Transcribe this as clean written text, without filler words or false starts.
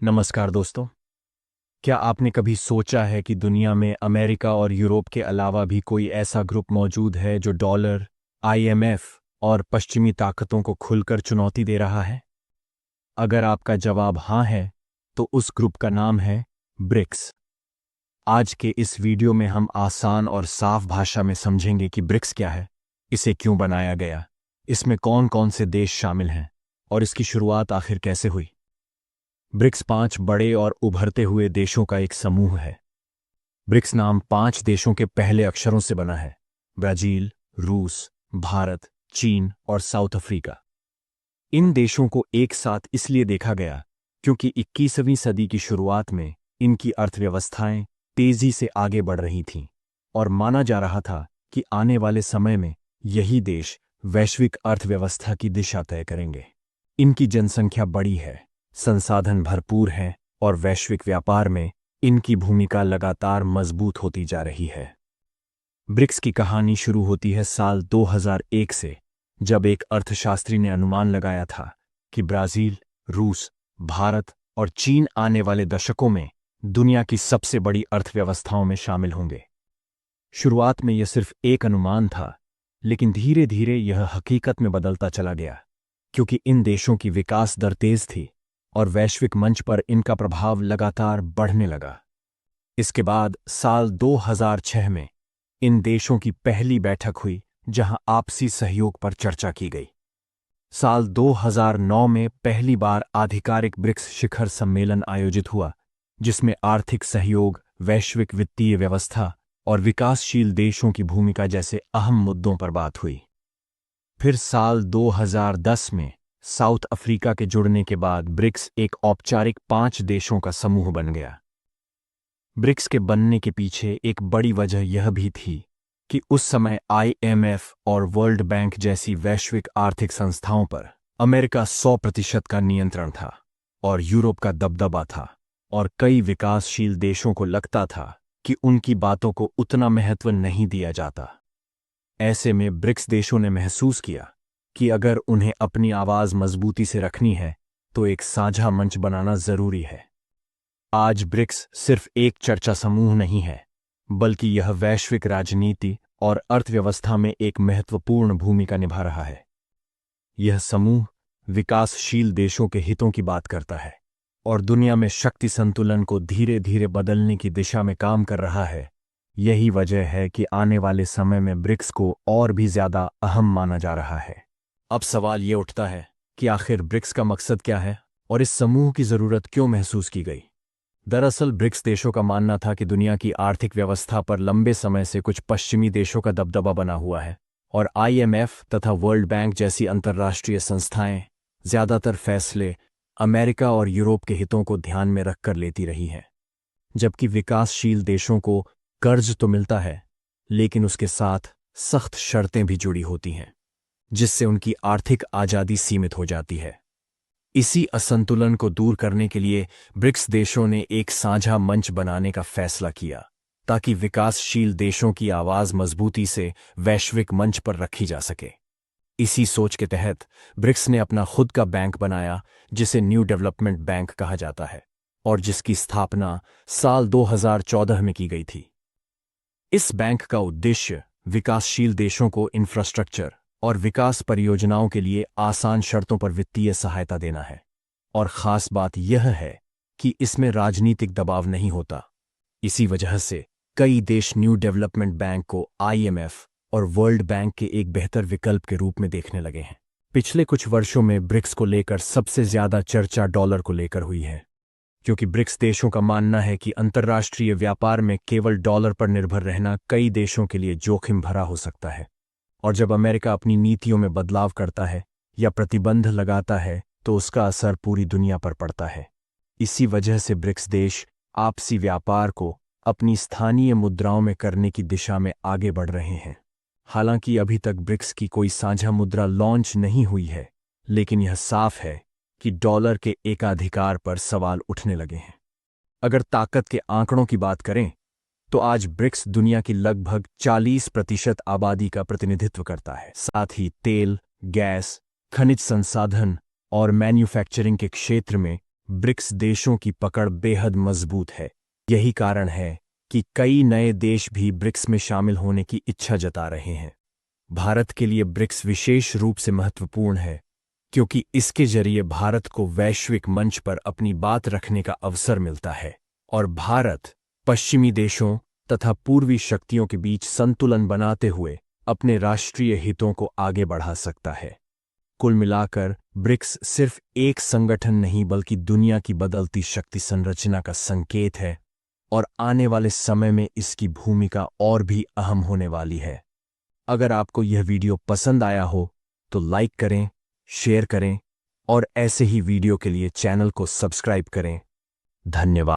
नमस्कार दोस्तों। क्या आपने कभी सोचा है कि दुनिया में अमेरिका और यूरोप के अलावा भी कोई ऐसा ग्रुप मौजूद है जो डॉलर, आईएमएफ और पश्चिमी ताकतों को खुलकर चुनौती दे रहा है? अगर आपका जवाब हाँ है, तो उस ग्रुप का नाम है ब्रिक्स। आज के इस वीडियो में हम आसान और साफ भाषा में समझेंगे कि ब्रिक्स क्या है, इसे क्यों बनाया गया, इसमें कौन कौन से देश शामिल हैं और इसकी शुरुआत आखिर कैसे हुई। ब्रिक्स 5 बड़े और उभरते हुए देशों का एक समूह है। ब्रिक्स नाम 5 देशों के पहले अक्षरों से बना है: ब्राजील, रूस, भारत, चीन और साउथ अफ्रीका। इन देशों को एक साथ इसलिए देखा गया क्योंकि 21वीं सदी की शुरुआत में इनकी अर्थव्यवस्थाएं तेजी से आगे बढ़ रही थीं और माना जा रहा था कि आने वाले समय में यही देश वैश्विक अर्थव्यवस्था की दिशा तय करेंगे। इनकी जनसंख्या बड़ी है, संसाधन भरपूर हैं और वैश्विक व्यापार में इनकी भूमिका लगातार मजबूत होती जा रही है। ब्रिक्स की कहानी शुरू होती है साल 2001 से, जब एक अर्थशास्त्री ने अनुमान लगाया था कि ब्राजील, रूस, भारत और चीन आने वाले दशकों में दुनिया की सबसे बड़ी अर्थव्यवस्थाओं में शामिल होंगे। शुरुआत में यह सिर्फ एक अनुमान था, लेकिन धीरे धीरे यह हकीकत में बदलता चला गया, क्योंकि इन देशों की विकास दर तेज थी और वैश्विक मंच पर इनका प्रभाव लगातार बढ़ने लगा। इसके बाद साल 2006 में इन देशों की पहली बैठक हुई, जहां आपसी सहयोग पर चर्चा की गई। साल 2009 में पहली बार आधिकारिक ब्रिक्स शिखर सम्मेलन आयोजित हुआ, जिसमें आर्थिक सहयोग, वैश्विक वित्तीय व्यवस्था और विकासशील देशों की भूमिका जैसे अहम मुद्दों पर बात हुई। फिर साल 2010 में साउथ अफ्रीका के जुड़ने के बाद ब्रिक्स एक औपचारिक 5 देशों का समूह बन गया। ब्रिक्स के बनने के पीछे एक बड़ी वजह यह भी थी कि उस समय आईएमएफ और वर्ल्ड बैंक जैसी वैश्विक आर्थिक संस्थाओं पर अमेरिका 100% का नियंत्रण था और यूरोप का दबदबा था, और कई विकासशील देशों को लगता था कि उनकी बातों को उतना महत्व नहीं दिया जाता। ऐसे में ब्रिक्स देशों ने महसूस किया कि अगर उन्हें अपनी आवाज मजबूती से रखनी है, तो एक साझा मंच बनाना जरूरी है। आज ब्रिक्स सिर्फ एक चर्चा समूह नहीं है, बल्कि यह वैश्विक राजनीति और अर्थव्यवस्था में एक महत्वपूर्ण भूमिका निभा रहा है। यह समूह विकासशील देशों के हितों की बात करता है और दुनिया में शक्ति संतुलन को धीरे धीरे बदलने की दिशा में काम कर रहा है। यही वजह है कि आने वाले समय में ब्रिक्स को और भी ज्यादा अहम माना जा रहा है। अब सवाल ये उठता है कि आखिर ब्रिक्स का मकसद क्या है और इस समूह की जरूरत क्यों महसूस की गई। दरअसल ब्रिक्स देशों का मानना था कि दुनिया की आर्थिक व्यवस्था पर लंबे समय से कुछ पश्चिमी देशों का दबदबा बना हुआ है और आईएमएफ तथा वर्ल्ड बैंक जैसी अंतर्राष्ट्रीय संस्थाएं ज्यादातर फैसले अमेरिका और यूरोप के हितों को ध्यान में रखकर लेती रही हैं। जबकि विकासशील देशों को कर्ज तो मिलता है, लेकिन उसके साथ सख्त शर्तें भी जुड़ी होती हैं, जिससे उनकी आर्थिक आजादी सीमित हो जाती है। इसी असंतुलन को दूर करने के लिए ब्रिक्स देशों ने एक साझा मंच बनाने का फैसला किया, ताकि विकासशील देशों की आवाज मजबूती से वैश्विक मंच पर रखी जा सके। इसी सोच के तहत ब्रिक्स ने अपना खुद का बैंक बनाया, जिसे न्यू डेवलपमेंट बैंक कहा जाता है और जिसकी स्थापना साल 2014 में की गई थी। इस बैंक का उद्देश्य विकासशील देशों को इंफ्रास्ट्रक्चर और विकास परियोजनाओं के लिए आसान शर्तों पर वित्तीय सहायता देना है। और खास बात यह है कि इसमें राजनीतिक दबाव नहीं होता। इसी वजह से कई देश न्यू डेवलपमेंट बैंक को आईएमएफ और वर्ल्ड बैंक के एक बेहतर विकल्प के रूप में देखने लगे हैं। पिछले कुछ वर्षों में ब्रिक्स को लेकर सबसे ज्यादा चर्चा डॉलर को लेकर हुई है, क्योंकि ब्रिक्स देशों का मानना है कि अंतर्राष्ट्रीय व्यापार में केवल डॉलर पर निर्भर रहना कई देशों के लिए जोखिम भरा हो सकता है। और जब अमेरिका अपनी नीतियों में बदलाव करता है या प्रतिबंध लगाता है, तो उसका असर पूरी दुनिया पर पड़ता है। इसी वजह से ब्रिक्स देश आपसी व्यापार को अपनी स्थानीय मुद्राओं में करने की दिशा में आगे बढ़ रहे हैं। हालांकि अभी तक ब्रिक्स की कोई साझा मुद्रा लॉन्च नहीं हुई है, लेकिन यह साफ है कि डॉलर के एकाधिकार पर सवाल उठने लगे हैं। अगर ताकत के आंकड़ों की बात करें, तो आज ब्रिक्स दुनिया की लगभग 40% आबादी का प्रतिनिधित्व करता है। साथ ही तेल, गैस, खनिज संसाधन और मैन्युफैक्चरिंग के क्षेत्र में ब्रिक्स देशों की पकड़ बेहद मजबूत है। यही कारण है कि कई नए देश भी ब्रिक्स में शामिल होने की इच्छा जता रहे हैं। भारत के लिए ब्रिक्स विशेष रूप से महत्वपूर्ण है क्योंकि इसके जरिए भारत को वैश्विक मंच पर अपनी बात रखने का अवसर मिलता है और भारत पश्चिमी देशों तथा पूर्वी शक्तियों के बीच संतुलन बनाते हुए अपने राष्ट्रीय हितों को आगे बढ़ा सकता है। कुल मिलाकर ब्रिक्स सिर्फ एक संगठन नहीं बल्कि दुनिया की बदलती शक्ति संरचना का संकेत है और आने वाले समय में इसकी भूमिका और भी अहम होने वाली है। अगर आपको यह वीडियो पसंद आया हो तो लाइक करें, शेयर करें और ऐसे ही वीडियो के लिए चैनल को सब्सक्राइब करें। धन्यवाद।